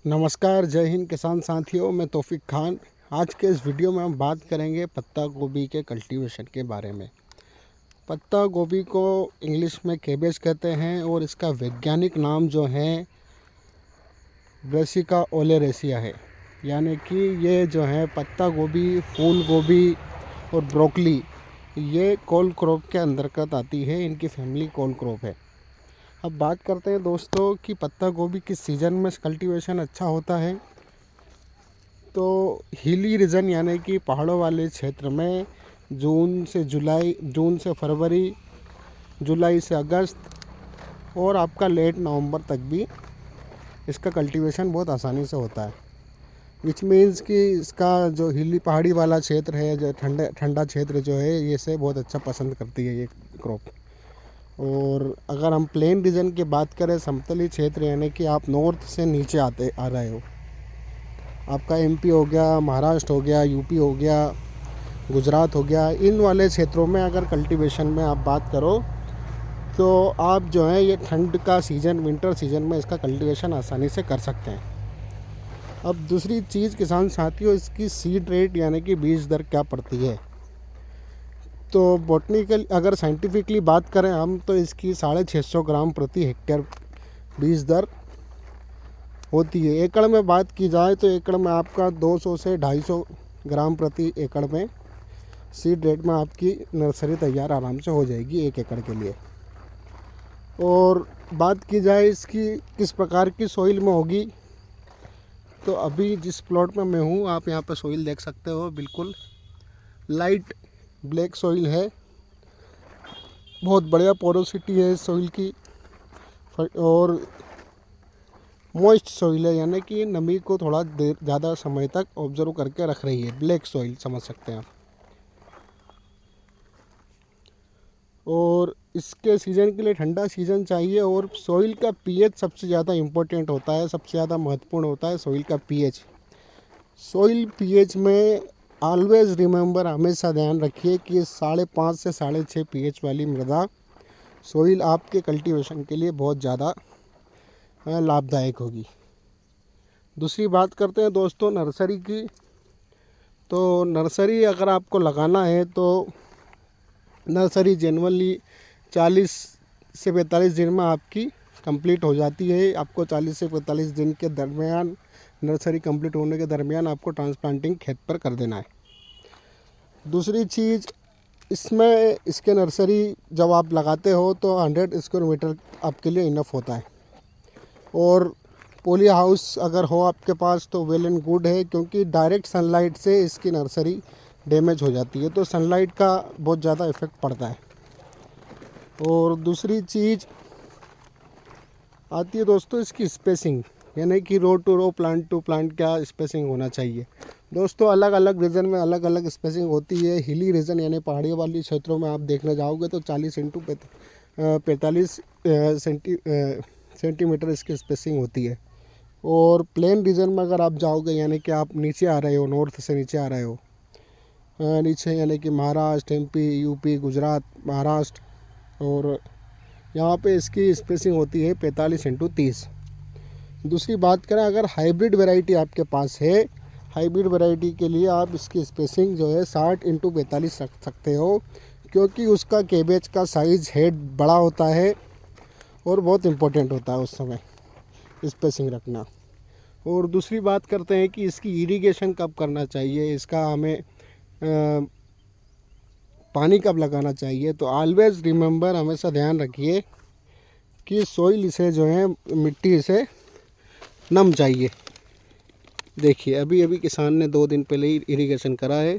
नमस्कार, जय हिंद किसान साथियों। मैं तौफीक खान। आज के इस वीडियो में हम बात करेंगे पत्ता गोभी के कल्टीवेशन के बारे में। पत्ता गोभी को इंग्लिश में कैबेज कहते हैं और इसका वैज्ञानिक नाम जो है ब्रेसिका ओलेरेसिया है। यानी कि ये जो है पत्ता गोभी, फूल गोभी और ब्रोकली, ये कोल क्रॉप के अंतर्गत आती है। इनकी फैमिली कोल क्रॉप है। अब बात करते हैं दोस्तों कि पत्ता गोभी किस सीज़न में कल्टीवेशन अच्छा होता है। तो हिली रीजन यानी कि पहाड़ों वाले क्षेत्र में जून से फरवरी, जुलाई से अगस्त और आपका लेट नवंबर तक भी इसका कल्टीवेशन बहुत आसानी से होता है। विच मीन्स कि इसका जो हिली पहाड़ी वाला क्षेत्र है, जो ठंडा क्षेत्र जो है, ये से बहुत अच्छा पसंद करती है ये क्रॉप। और अगर हम प्लेन रीजन की बात करें, समतली क्षेत्र यानी कि आप नॉर्थ से नीचे आ रहे हो, आपका एमपी हो गया, महाराष्ट्र हो गया, यूपी हो गया, गुजरात हो गया, इन वाले क्षेत्रों में अगर कल्टीवेशन में आप बात करो तो आप जो है ये ठंड का सीज़न, विंटर सीज़न में इसका कल्टीवेशन आसानी से कर सकते हैं। अब दूसरी चीज़ किसान साथियों, इसकी सीड रेट यानी कि बीज दर क्या पड़ती है। तो बॉटनिकल अगर साइंटिफिकली बात करें हम, तो इसकी 650 ग्राम प्रति हेक्टेयर बीज दर होती है। एकड़ में बात की जाए तो एकड़ में आपका 200 से 250 ग्राम प्रति एकड़ में सीड रेट में आपकी नर्सरी तैयार आराम से हो जाएगी 1 एकड़ के लिए। और बात की जाए इसकी किस प्रकार की सॉइल में होगी, तो अभी जिस प्लॉट में मैं हूँ, आप यहाँ पर सॉइल देख सकते हो, बिल्कुल लाइट ब्लैक सॉइल है। बहुत बढ़िया पोरोसिटी है सॉइल की और मॉइस्ट सॉइल है, यानी कि नमी को थोड़ा देर ज़्यादा समय तक ऑब्जर्व करके रख रही है। ब्लैक सॉइल समझ सकते हैं आप। और इसके सीज़न के लिए ठंडा सीज़न चाहिए और सॉइल का पीएच सबसे ज़्यादा इम्पोर्टेंट होता है, सबसे ज़्यादा महत्वपूर्ण होता है सॉइल का पीएच। सॉइल पीएच में ऑलवेज रिमेंबर, हमेशा ध्यान रखिए कि 5.5 से 6.5 पीएच वाली मृदा सॉइल आपके कल्टीवेशन के लिए बहुत ज़्यादा लाभदायक होगी। दूसरी बात करते हैं दोस्तों नर्सरी की। तो नर्सरी अगर आपको लगाना है तो नर्सरी जनरली 40 से 45 दिन में आपकी कंप्लीट हो जाती है। आपको 40 से 45 दिन के दरमियान, नर्सरी कंप्लीट होने के दरमियान आपको ट्रांसप्लांटिंग खेत पर कर देना है। दूसरी चीज़, इसमें इसके नर्सरी जब आप लगाते हो तो 100 स्क्वायर मीटर आपके लिए इनफ होता है। और पॉली हाउस अगर हो आपके पास तो वेल एंड गुड है, क्योंकि डायरेक्ट सनलाइट से इसकी नर्सरी डैमेज हो जाती है, तो सनलाइट का बहुत ज़्यादा इफ़ेक्ट पड़ता है। और दूसरी चीज़ आती है दोस्तों इसकी स्पेसिंग, यानी कि row to row, plant to plant क्या स्पेसिंग होना चाहिए। दोस्तों अलग अलग रीजन में अलग अलग स्पेसिंग होती है। हिली रीजन यानी पहाड़ी वाली क्षेत्रों में आप देखने जाओगे तो 40 इंटू 45 सेंटीमीटर इसकी स्पेसिंग होती है। और प्लेन रीजन में अगर आप जाओगे, यानी कि आप नीचे आ रहे हो, नॉर्थ से नीचे आ रहे हो, नीचे यानी कि महाराष्ट्र, एमपी, यूपी, गुजरात, महाराष्ट्र, और यहाँ पे इसकी स्पेसिंग होती है 45 इंटू 30। दूसरी बात करें, अगर हाइब्रिड वैरायटी आपके पास है, हाइब्रिड वैरायटी के लिए आप इसकी स्पेसिंग जो है 60 इंटू 45 रख सकते हो, क्योंकि उसका केबेज का साइज़ हेड बड़ा होता है और बहुत इम्पोर्टेंट होता है उस समय स्पेसिंग रखना। और दूसरी बात करते हैं कि इसकी इरिगेशन कब करना चाहिए, इसका हमें पानी कब लगाना चाहिए। तो ऑलवेज रिमेंबर, हमेशा ध्यान रखिए कि सॉइल इसे जो है, मिट्टी इसे नम चाहिए। देखिए अभी अभी किसान ने 2 दिन पहले ही इरिगेशन करा है,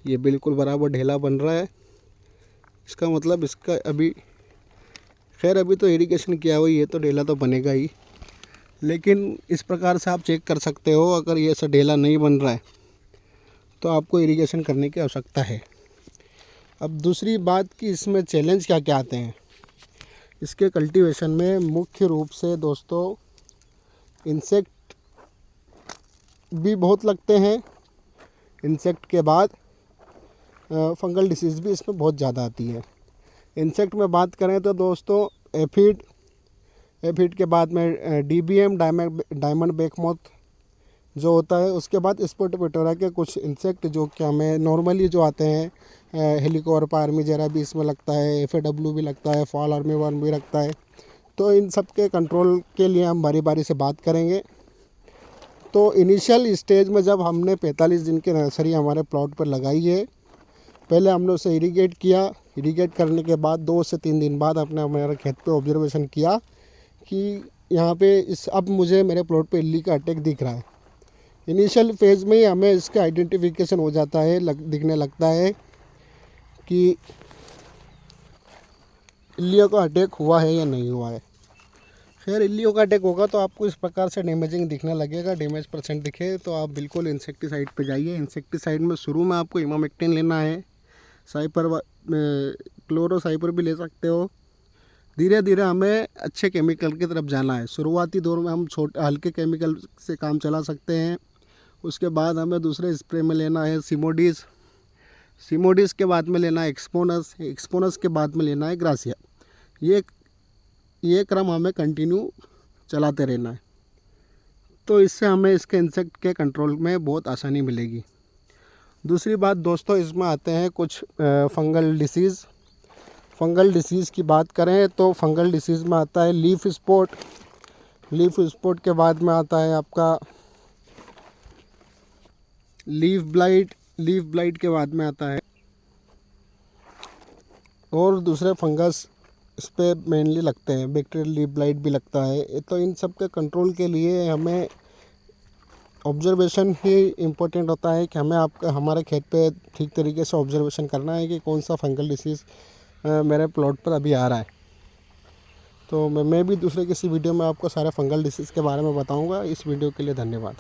ये बिल्कुल बराबर ढेला बन रहा है। इसका मतलब इसका अभी, खैर अभी तो इरिगेशन किया हुआ है तो ढेला तो बनेगा ही, लेकिन इस प्रकार से आप चेक कर सकते हो, अगर ये ऐसा ढेला नहीं बन रहा है तो आपको इरिगेशन करने की आवश्यकता है। अब दूसरी बात कि इसमें चैलेंज क्या क्या आते हैं इसके कल्टीवेशन में। मुख्य रूप से दोस्तों इंसेक्ट भी बहुत लगते हैं। इंसेक्ट के बाद फंगल डिसीज़ भी इसमें बहुत ज़्यादा आती है। इंसेक्ट में बात करें तो दोस्तों एफिड, एफिड के बाद में DBM डायमंड बेकमोथ जो होता है। उसके बाद स्पोटोपिटेरा के कुछ इंसेक्ट जो कि हमें नॉर्मली जो आते हैं, हेलिकोवर्प आर्मीजेरा भी इसमें लगता है, FAW भी लगता है, फॉल आर्मीवर्म भी लगता है। तो इन सब के कंट्रोल के लिए हम बारी बारी से बात करेंगे। तो इनिशियल स्टेज में जब हमने 45 दिन की नर्सरी हमारे प्लॉट पर लगाई है, पहले हमने उसे इरीगेट किया। इरीगेट करने के बाद 2 से 3 दिन बाद अपने हमारे खेत पे ऑब्जर्वेशन किया कि यहाँ पे अब मुझे मेरे प्लॉट पे इल्ली का अटैक दिख रहा है। इनिशियल फेज़ में ही हमें इसका आइडेंटिफिकेशन हो जाता है, दिखने लगता है कि इल्लियों का अटैक हुआ है या नहीं हुआ है। खैर, इल्लियों का अटैक होगा तो आपको इस प्रकार से डैमेजिंग दिखने लगेगा, डैमेज % दिखे तो आप बिल्कुल इंसेक्टिसाइड पे जाइए। इंसेक्टिसाइड में शुरू में आपको इमामेक्टिन लेना है, क्लोरोसाइपर भी ले सकते हो। धीरे धीरे हमें अच्छे केमिकल की तरफ जाना है। शुरुआती दौर में हम हल्के केमिकल से काम चला सकते हैं। उसके बाद हमें दूसरे स्प्रे में लेना है सीमोडिस के बाद में लेना है एक्सपोनस के बाद में लेना है ग्रासिया। ये क्रम हमें कंटिन्यू चलाते रहना है। तो इससे हमें इसके इंसेक्ट के कंट्रोल में बहुत आसानी मिलेगी। दूसरी बात दोस्तों, इसमें आते हैं कुछ फंगल डिसीज़ की बात करें तो फंगल डिसीज़ में आता है लीफ स्पॉट के बाद में आता है आपका लीफ ब्लाइट के बाद में आता है और दूसरे फंगस इस पे मेनली लगते हैं, बैक्टीरियल लीफ ब्लाइट भी लगता है। तो इन सब के कंट्रोल के लिए हमें ऑब्जर्वेशन ही इम्पोर्टेंट होता है कि हमें हमारे खेत पे ठीक तरीके से ऑब्जर्वेशन करना है कि कौन सा फंगल डिसीज़ मेरे प्लॉट पर अभी आ रहा है। तो मैं भी दूसरे किसी वीडियो में आपको सारे फंगल डिसीज़ के बारे में बताऊंगा। इस वीडियो के लिए धन्यवाद।